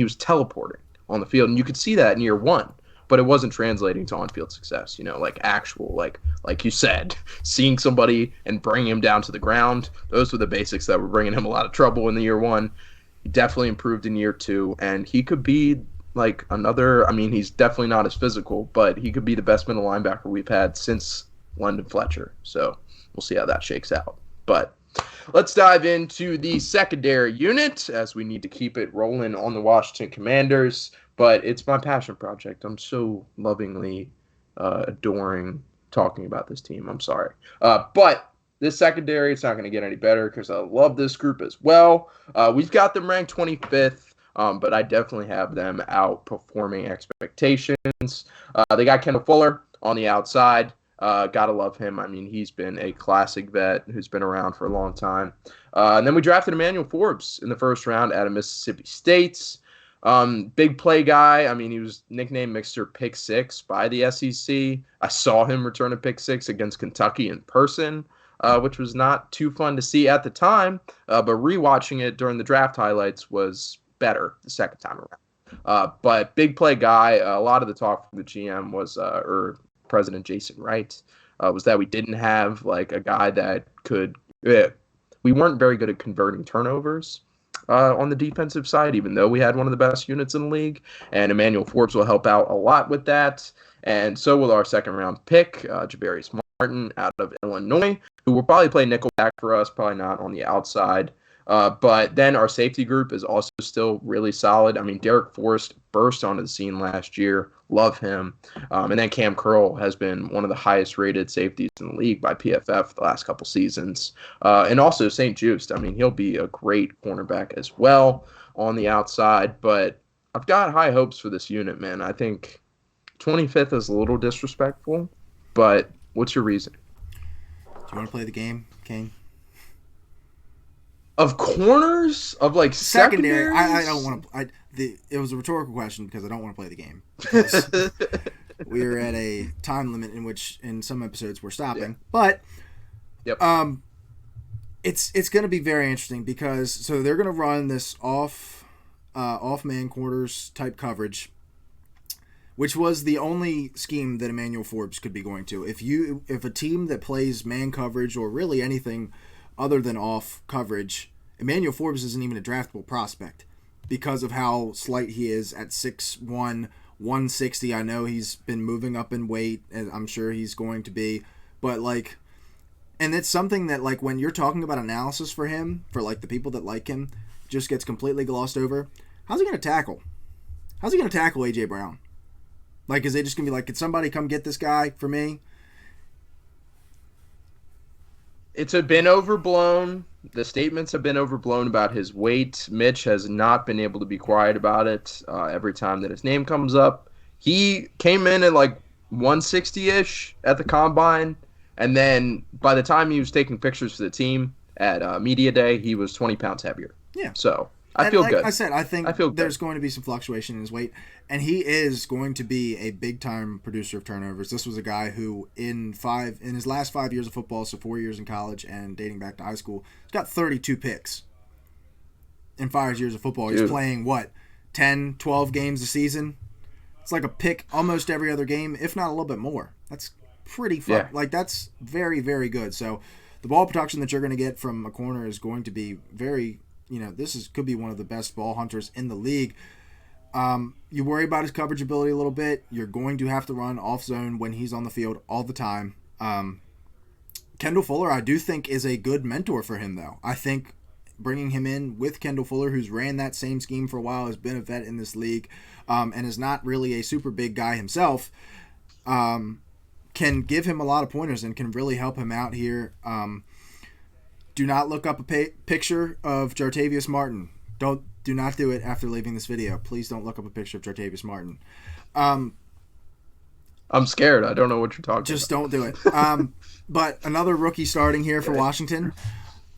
was teleporting on the field. And you could see that in year 1, but it wasn't translating to on-field success, like actual, like you said, seeing somebody and bringing him down to the ground. Those were the basics that were bringing him a lot of trouble in the year 1. He definitely improved in year 2, and he could be like another. I mean, he's definitely not as physical, but he could be the best middle linebacker we've had since London Fletcher. So we'll see how that shakes out. But let's dive into the secondary unit, as we need to keep it rolling on the Washington Commanders. But it's my passion project. I'm so lovingly adoring talking about this team. I'm sorry. But this secondary, it's not going to get any better because I love this group as well. We've got them ranked 25th. But I definitely have them outperforming expectations. They got Kendall Fuller on the outside. Gotta love him. I mean, he's been a classic vet who's been around for a long time. And then we drafted Emmanuel Forbes in the first round out of Mississippi State. Big play guy. I mean, he was nicknamed Mr. Pick Six by the SEC. I saw him return a pick six against Kentucky in person, which was not too fun to see at the time. But rewatching it during the draft highlights was better the second time around. But big play guy. A lot of the talk from the GM was, or President Jason Wright, was that we didn't have like a guy that could. We weren't very good at converting turnovers on the defensive side, even though we had one of the best units in the league. And Emmanuel Forbes will help out a lot with that. And so will our second round pick, Javarius Martin out of Illinois, who will probably play nickelback for us, probably not on the outside. But then our safety group is also still really solid. I mean, Derek Forrest burst onto the scene last year. Love him. And then Cam Curl has been one of the highest rated safeties in the league by PFF the last couple seasons. And also St. Juste. I mean, he'll be a great cornerback as well on the outside. But I've got high hopes for this unit, man. I think 25th is a little disrespectful, but what's your reason? Do you want to play the game, Kane? Of corners? Of like secondary? I don't want to. It was a rhetorical question because I don't want to play the game. We are at a time limit in which, in some episodes, we're stopping. Yeah. But, it's going to be very interesting because they're going to run this off man quarters type coverage, which was the only scheme that Emmanuel Forbes could be going to. If a team that plays man coverage or really anything other than off coverage, Emmanuel Forbes isn't even a draftable prospect because of how slight he is at 6'1", 160. I know he's been moving up in weight, and I'm sure he's going to be. But, and it's something that, when you're talking about analysis for him, for, the people that like him, just gets completely glossed over. How's he going to tackle? How's he going to tackle A.J. Brown? Is it just going to be could somebody come get this guy for me? It's been overblown. The statements have been overblown about his weight. Mitch has not been able to be quiet about it every time that his name comes up. He came in at 160-ish at the combine, and then by the time he was taking pictures for the team at Media Day, he was 20 pounds heavier. Yeah. So I feel good. I said, I think there's going to be some fluctuation in his weight, and he is going to be a big-time producer of turnovers. This was a guy who, in his last 5 years of football, so 4 years in college and dating back to high school, he's got 32 picks in 5 years of football. He's playing, 10, 12 games a season? It's like a pick almost every other game, if not a little bit more. That's pretty fun. Yeah. That's very, very good. So the ball production that you're going to get from a corner is going to be very... could be one of the best ball hunters in the league. You worry about his coverage ability a little bit. You're going to have to run off zone when he's on the field all the time. Kendall Fuller, I do think, is a good mentor for him, though. I think bringing him in with Kendall Fuller, who's ran that same scheme for a while, has been a vet in this league, and is not really a super big guy himself, can give him a lot of pointers and can really help him out here. Do not look up a picture of Jartavius Martin. Do not do it after leaving this video. Please don't look up a picture of Jartavius Martin. I'm scared. I don't know what you're talking about. Just don't do it. But another rookie starting here for Washington.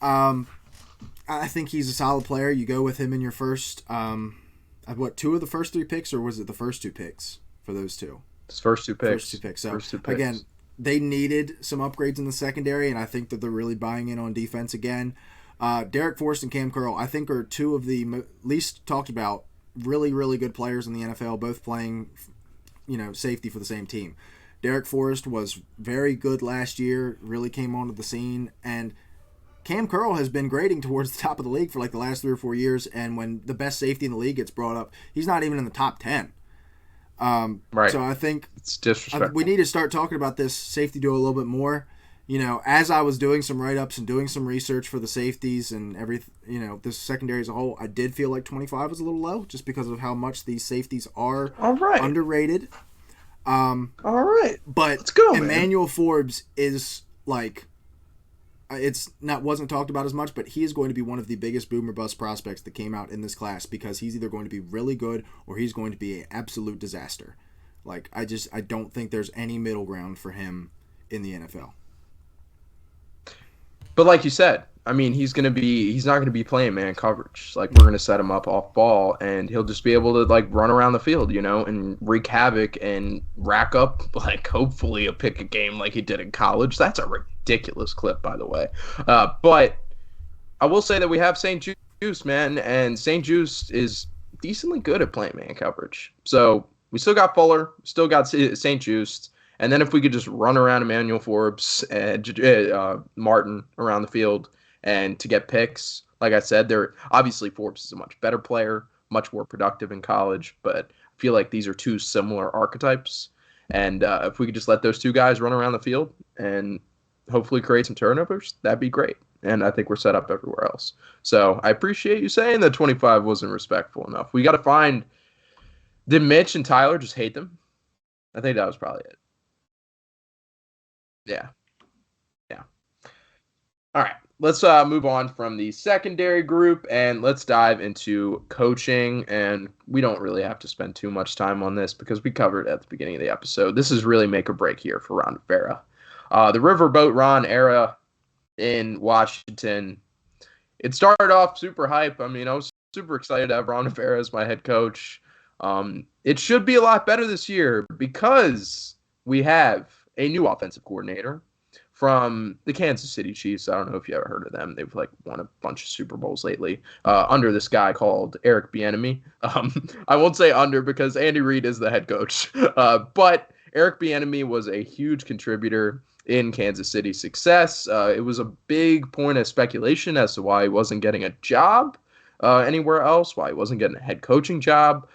I think he's a solid player. You go with him in your first, two of the first three picks, or was it the first two picks for those two? It's first two picks. So, again, they needed some upgrades in the secondary, and I think that they're really buying in on defense again. Derek Forrest and Cam Curl, I think, are two of the least talked about really, really good players in the NFL, both playing, safety for the same team. Derek Forrest was very good last year, really came onto the scene, and Cam Curl has been grading towards the top of the league for the last 3 or 4 years, and when the best safety in the league gets brought up, he's not even in the top 10. Right. So I think it's disrespectful. We need to start talking about this safety duo a little bit more. As I was doing some write-ups and doing some research for the safeties and this secondary as a whole, I did feel like 25 was a little low just because of how much these safeties are underrated. All right. But let's go, Emmanuel Forbes is wasn't talked about as much, but he is going to be one of the biggest boom or bust prospects that came out in this class because he's either going to be really good or he's going to be an absolute disaster. I don't think there's any middle ground for him in the NFL. But like you said, I mean, he's not going to be playing man coverage. We're going to set him up off ball, and he'll just be able to run around the field, and wreak havoc and rack up hopefully a pick a game like he did in college. That's a ridiculous clip, by the way. But I will say that we have St. Juste, man, and St. Juste is decently good at playing man coverage. So we still got Fuller, still got St. Juste, And then if we could just run around Emmanuel Forbes and Martin around the field and to get picks, like I said, they're obviously Forbes is a much better player, much more productive in college, but I feel like these are two similar archetypes. And if we could just let those two guys run around the field and hopefully create some turnovers, that'd be great. And I think we're set up everywhere else. So I appreciate you saying that 25 wasn't respectful enough. We got to find. Did Mitch and Tyler just hate them? I think that was probably it. Yeah. Yeah. All right. Let's move on from the secondary group and let's dive into coaching. And we don't really have to spend too much time on this because we covered it at the beginning of the episode. This is really make or break here for Ron Rivera. The Riverboat Ron era in Washington, it started off super hype. I mean, I was super excited to have Ron Rivera as my head coach. It should be a lot better this year because we have a new offensive coordinator from the Kansas City Chiefs. I don't know if you ever heard of them. They've won a bunch of Super Bowls lately under this guy called Eric Bieniemy. I won't say under because Andy Reid is the head coach, but Eric Bieniemy was a huge contributor in Kansas City's success. It was a big point of speculation as to why he wasn't getting a job anywhere else, why he wasn't getting a head coaching job.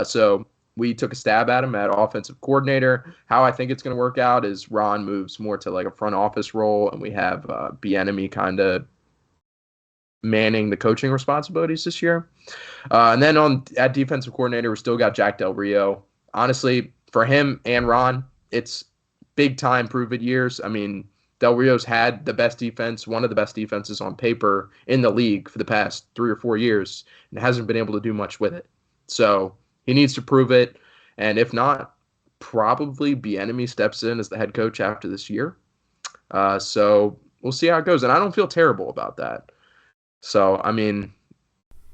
So we took a stab at him at offensive coordinator. How I think it's going to work out is Ron moves more to a front office role, and we have Bieniemy kind of manning the coaching responsibilities this year. And then at defensive coordinator, we still got Jack Del Rio. Honestly, for him and Ron, it's big time prove it years. I mean, Del Rio's had the best defense, one of the best defenses on paper in the league for the past 3 or 4 years, and hasn't been able to do much with it. So he needs to prove it, and if not, probably Bieniemy steps in as the head coach after this year. So we'll see how it goes, and I don't feel terrible about that. So, I mean,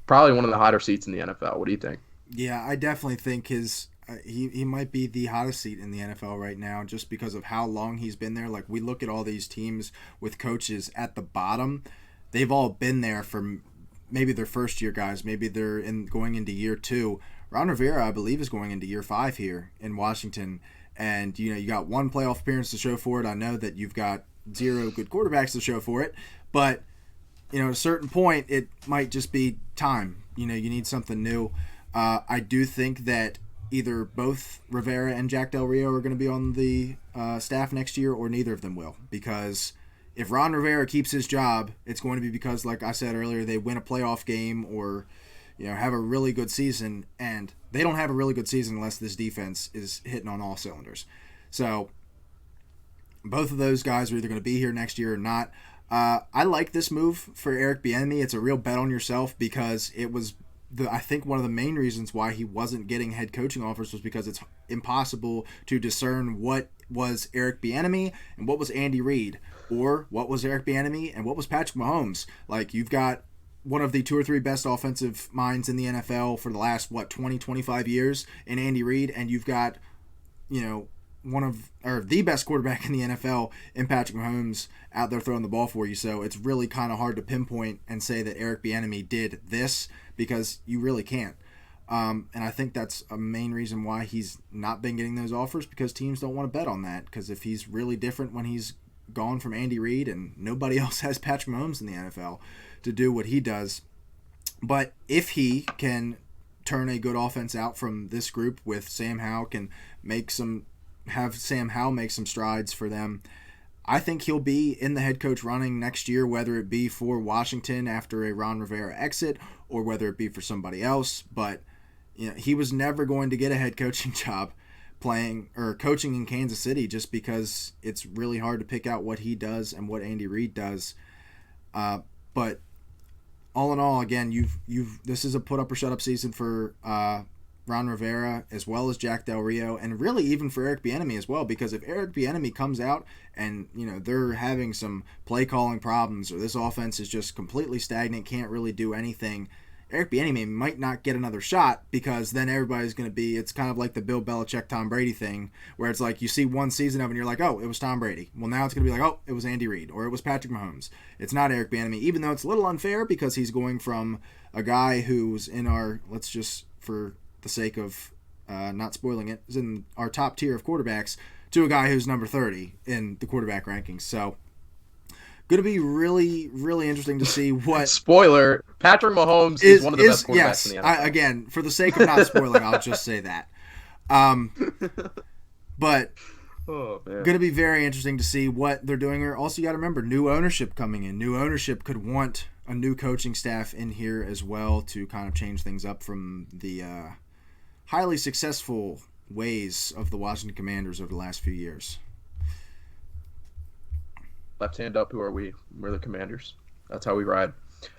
probably one of the hotter seats in the NFL. What do you think? Yeah, I definitely think he might be the hottest seat in the NFL right now just because of how long he's been there. We look at all these teams with coaches at the bottom. They've all been there for maybe their first year guys. Maybe they're going into year 2. Ron Rivera, I believe, is going into year 5 here in Washington. And, you got one playoff appearance to show for it. I know that you've got 0 good quarterbacks to show for it. But, at a certain point, it might just be time. You need something new. I do think that either both Rivera and Jack Del Rio are going to be on the staff next year, or neither of them will. Because if Ron Rivera keeps his job, it's going to be because, like I said earlier, they win a playoff game or have a really good season, and they don't have a really good season unless this defense is hitting on all cylinders. So both of those guys are either going to be here next year or not. I like this move for Eric Bieniemy. It's a real bet on yourself because it was I think one of the main reasons why he wasn't getting head coaching offers was because it's impossible to discern what was Eric Bieniemy and what was Andy Reid, or what was Eric Bieniemy and what was Patrick Mahomes. You've got one of the 2 or 3 best offensive minds in the NFL for the last 20, 25 years in Andy Reid, and you've got the best quarterback in the NFL in Patrick Mahomes out there throwing the ball for you. So it's really kind of hard to pinpoint and say that Eric Bieniemy did this because you really can't. And I think that's a main reason why he's not been getting those offers, because teams don't want to bet on that. Because if he's really different when he's gone from Andy Reid and nobody else has Patrick Mahomes in the NFL to do what he does. But if he can turn a good offense out from this group with Sam Howell, can have Sam Howell make some strides for them, I think he'll be in the head coach running next year, whether it be for Washington after a Ron Rivera exit or whether it be for somebody else. But he was never going to get a head coaching job playing or coaching in Kansas City just because it's really hard to pick out what he does and what Andy Reid does. But all in all, again, this is a put up or shut up season for Ron Rivera as well as Jack Del Rio, and really even for Eric Bieniemy as well, because if Eric Bieniemy comes out and they're having some play calling problems or this offense is just completely stagnant, can't really do anything, Eric Bieniemy might not get another shot, because then everybody's going to be, it's kind of like the Bill Belichick Tom Brady thing, where it's you see one season of it and you're like, oh, it was Tom Brady. Well, now it's going to be oh, it was Andy Reid or it was Patrick Mahomes. It's not Eric Bieniemy, even though it's a little unfair because he's going from a guy who's in our, let's just for the sake of not spoiling it, is in our top tier of quarterbacks, to a guy who's number 30 in the quarterback rankings. So, going to be really, really interesting to see what. Spoiler: Patrick Mahomes is one of the best quarterbacks yes, in the NFL. Again, for the sake of not spoiling, I'll just say that. But going to be very interesting to see what they're doing here. Also, you got to remember, new ownership coming in. New ownership could want a new coaching staff in here as well to kind of change things up from the highly successful ways of the Washington Commanders over the last few years. Left hand up, who are we? We're the Commanders. That's how we ride.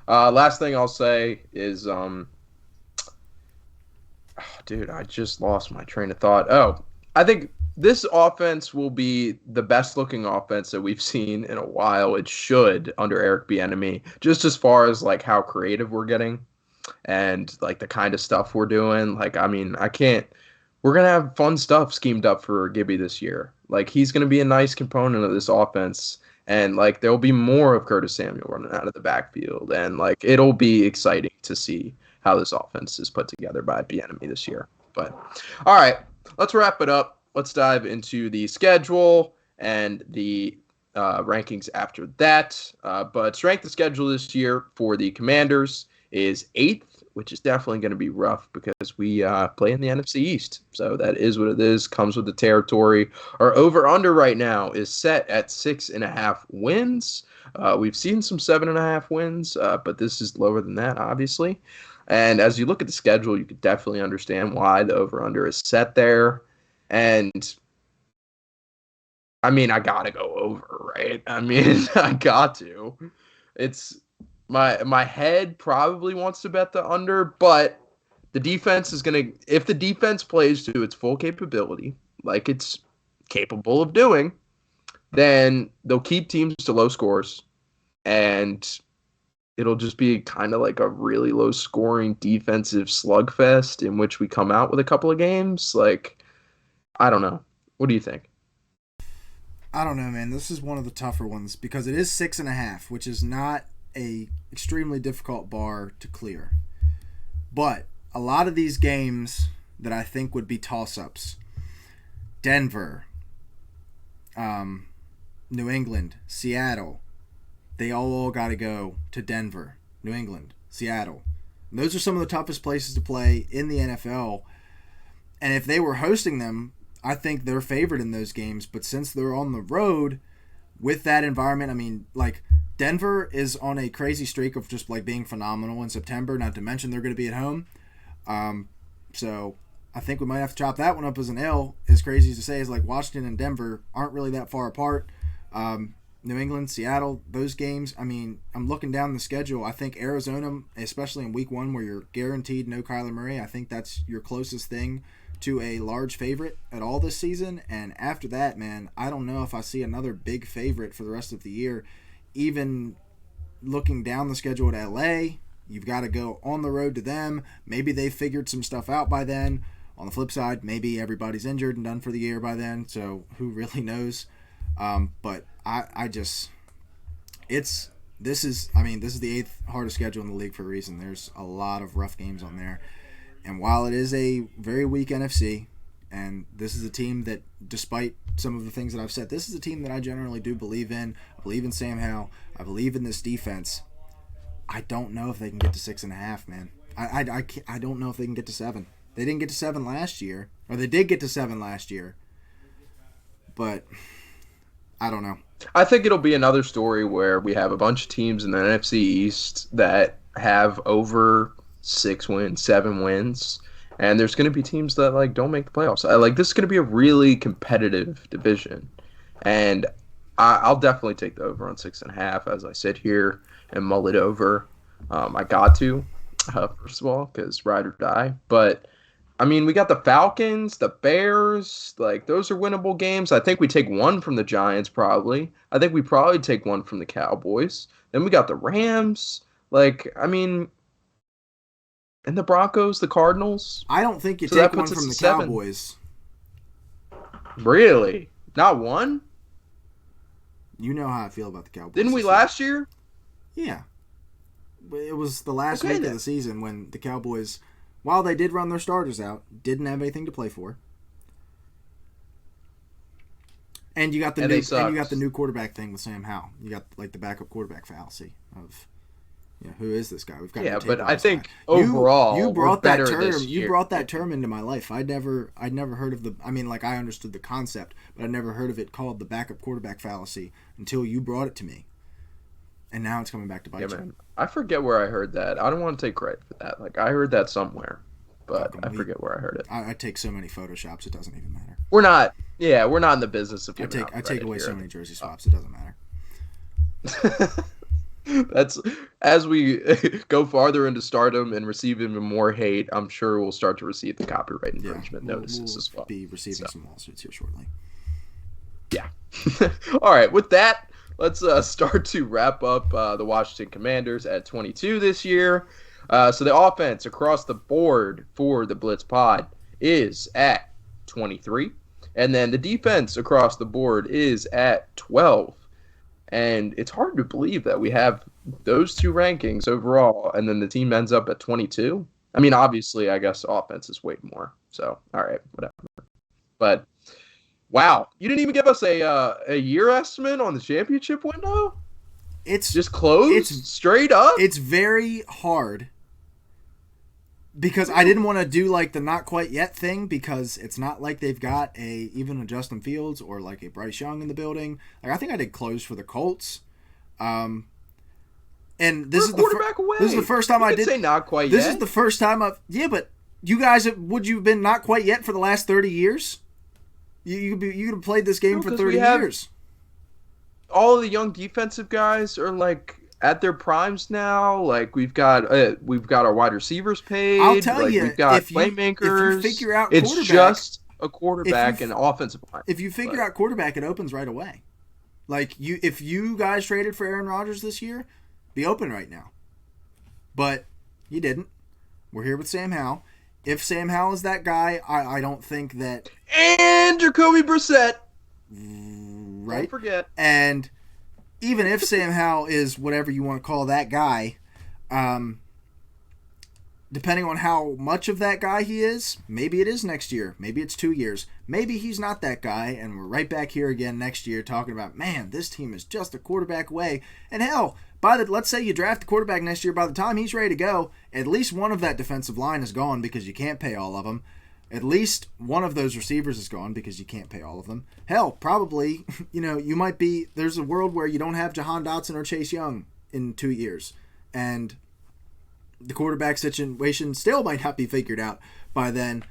Last thing I'll say is, dude, I just lost my train of thought. Oh, I think this offense will be the best looking offense that we've seen in a while. It should under Eric Bieniemy, just as far as like how creative we're getting and like the kind of stuff we're doing. Like, I mean, we're going to have fun stuff schemed up for Gibby this year. Like, he's going to be a nice component of this offense. And, like, there'll be more of Curtis Samuel running out of the backfield. And, like, it'll be exciting to see how this offense is put together by Bieniemy this year. But, all right, let's wrap it up. Let's dive into the schedule and the rankings after that. But strength of schedule this year for the Commanders is 8th, which is definitely going to be rough because we play in the NFC East. So that is what it is, comes with the territory. Our over-under right now is set at 6.5 wins. We've seen some 7.5 wins, but this is lower than that, obviously. And as you look at the schedule, you could definitely understand why the over-under is set there. And, I mean, I got to go over, right? I mean, I got to. It's... My head probably wants to bet the under, but the defense is going to – if the defense plays to its full capability, like it's capable of doing, then they'll keep teams to low scores, and it'll just be kind of like a really low-scoring defensive slugfest in which we come out with a couple of games. Like, I don't know. What do you think? I don't know, man. This is one of the tougher ones because it is 6.5, which is not – a extremely difficult bar to clear. But a lot of these games that I think would be toss-ups, Denver, New England, Seattle, they all got to go to Denver, New England, Seattle. And those are some of the toughest places to play in the NFL. And if they were hosting them, I think they're favored in those games. But since they're on the road with that environment, I mean, like, Denver is on a crazy streak of just like being phenomenal in September, not to mention they're going to be at home. So I think we might have to chop that one up as an L. As crazy as to say is like Washington and Denver aren't really that far apart. New England, Seattle, those games, I mean, I'm looking down the schedule. I think Arizona, especially in week 1 where you're guaranteed no Kyler Murray, I think that's your closest thing to a large favorite at all this season. And after that, man, I don't know if I see another big favorite for the rest of the year. Even looking down the schedule at LA, you've got to go on the road to them. Maybe they figured some stuff out by then. On the flip side, maybe everybody's injured and done for the year by then, so who really knows? But this is the 8th hardest schedule in the league for a reason. There's a lot of rough games on there. And while it is a very weak NFC, and this is a team that, despite some of the things that I've said, this is a team that I generally do believe in. I believe in Sam Howell. I believe in this defense. I don't know if they can get to 6.5, man. I don't know if they can get to 7. They didn't get to 7 last year. Or they did get to 7 last year. But I don't know. I think it'll be another story where we have a bunch of teams in the NFC East that have over 6 wins, 7 wins. And there's going to be teams that like don't make the playoffs. This is going to be a really competitive division, and I'll definitely take the over on 6.5 as I sit here and mull it over. I got to, first of all, because ride or die. But I mean, we got the Falcons, the Bears. Like, those are winnable games. I think we take one from the Giants probably. I think we probably take one from the Cowboys. Then we got the Rams. Like, I mean. And the Broncos, the Cardinals. I don't think you take one from the Cowboys. Really? Not one? You know how I feel about the Cowboys. Didn't we last year? Yeah. It was the last week of the season when the Cowboys, while they did run their starters out, didn't have anything to play for. And you got the and new they sucked. and you got the new quarterback thing with Sam Howell. You got like the backup quarterback fallacy of who is this guy? We've got Yeah, no tape but on I this think guy. overall you we're brought that better term. this You year. brought that term into my life. I'd never heard of the. I mean, like I understood the concept, but I'd never heard of it called the backup quarterback fallacy until you brought it to me. And now it's coming back to bite you. Man. I forget where I heard that. I don't want to take credit for that. Like I heard that somewhere, but I forget where I heard it. I take so many photoshops, it doesn't even matter. We're not in the business of giving I take away here. so many jersey swaps, it doesn't matter. That's as we go farther into stardom and receive even more hate, I'm sure we'll start to receive the copyright infringement notices as well. Be receiving some lawsuits here shortly. Yeah. All right, with that, let's start to wrap up the Washington Commanders at 22 this year. So the offense across the board for the Blitz Pod is at 23. And then the defense across the board is at 12. And it's hard to believe that we have those two rankings overall, and then the team ends up at 22. I mean, obviously, I guess offense is way more. So, all right, whatever. But, wow, you didn't even give us a year estimate on the championship window? It's just closed straight up? It's very hard. Because I didn't want to do like the not quite yet thing because it's not like they've got even a Justin Fields or like a Bryce Young in the building. Like I think I did close for the Colts. And this is the first time I did say not quite this yet. This is the first time but you guys would you have been not quite yet for the last 30 years? You could have played this game for 30 years. All of the young defensive guys are like at their primes now. Like we've got our wide receivers paid. I'll tell you, we've got If playmakers. you figure out it's just a quarterback and offensive line. If you figure out quarterback, it opens right away. Like if you guys traded for Aaron Rodgers this year, be open right now. But you didn't. We're here with Sam Howell. If Sam Howell is that guy, I don't think that. And Jacoby Brissett. Right. Don't forget. And even if Sam Howell is whatever you want to call that guy, depending on how much of that guy he is, maybe it is next year. Maybe it's 2 years. Maybe he's not that guy, and we're right back here again next year talking about, man, this team is just a quarterback away. And hell, let's say you draft the quarterback next year, by the time he's ready to go, at least one of that defensive line is gone because you can't pay all of them. At least one of those receivers is gone because you can't pay all of them. Hell, probably, you might be, there's a world where you don't have Jahan Dotson or Chase Young in 2 years. And the quarterback situation still might not be figured out by then.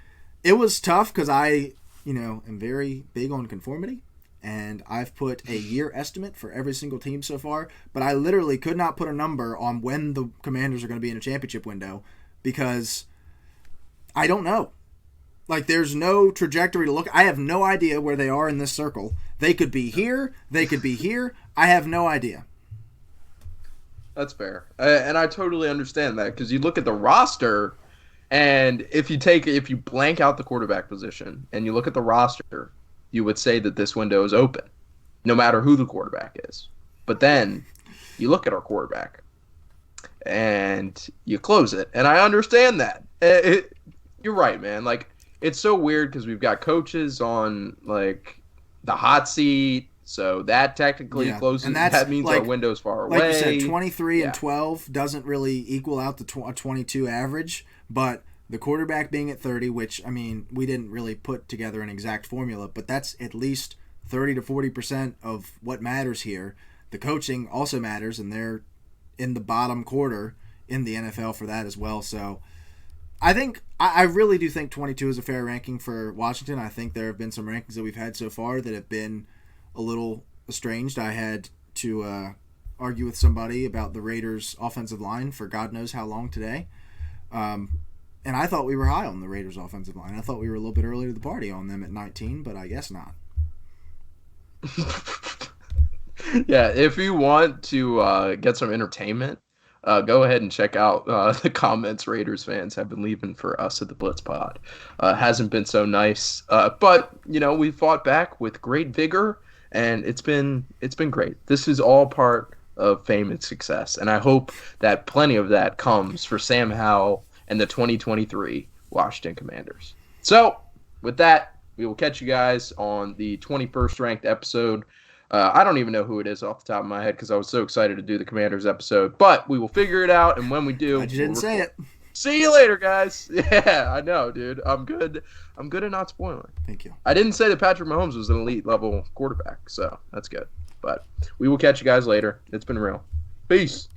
It was tough because I, am very big on conformity. And I've put a year estimate for every single team so far. But I literally could not put a number on when the Commanders are going to be in a championship window because I don't know. Like, there's no trajectory to look. I have no idea where they are in this circle. They could be here. They could be here. I have no idea. That's fair. And I totally understand that because you look at the roster, and if you blank out the quarterback position and you look at the roster, you would say that this window is open, no matter who the quarterback is. But then you look at our quarterback, and you close it. And I understand that. You're right, man. Like, it's so weird because we've got coaches on like the hot seat, so that technically closes. And that means our window's far away. Like you said, 23 and 12 doesn't really equal out to a 22 average, but the quarterback being at 30, which I mean we didn't really put together an exact formula, but that's at least 30 to 40% of what matters here. The coaching also matters, and they're in the bottom quarter in the NFL for that as well. So I really do think 22 is a fair ranking for Washington. I think there have been some rankings that we've had so far that have been a little estranged. I had to argue with somebody about the Raiders' offensive line for God knows how long today. And I thought we were high on the Raiders' offensive line. I thought we were a little bit early to the party on them at 19, but I guess not. Yeah, if you want to get some entertainment, go ahead and check out the comments Raiders fans have been leaving for us at the Blitz Pod. Hasn't been so nice, but we fought back with great vigor, and it's been great. This is all part of fame and success, and I hope that plenty of that comes for Sam Howell and the 2023 Washington Commanders. So, with that, We will catch you guys on the 21st ranked episode. I don't even know who it is off the top of my head because I was so excited to do the Commanders episode. But we will figure it out, and when we do, Glad you didn't say it. See you later, guys. Yeah, I know, dude. I'm good at not spoiling. Thank you. I didn't say that Patrick Mahomes was an elite level quarterback, so that's good. But we will catch you guys later. It's been real. Peace.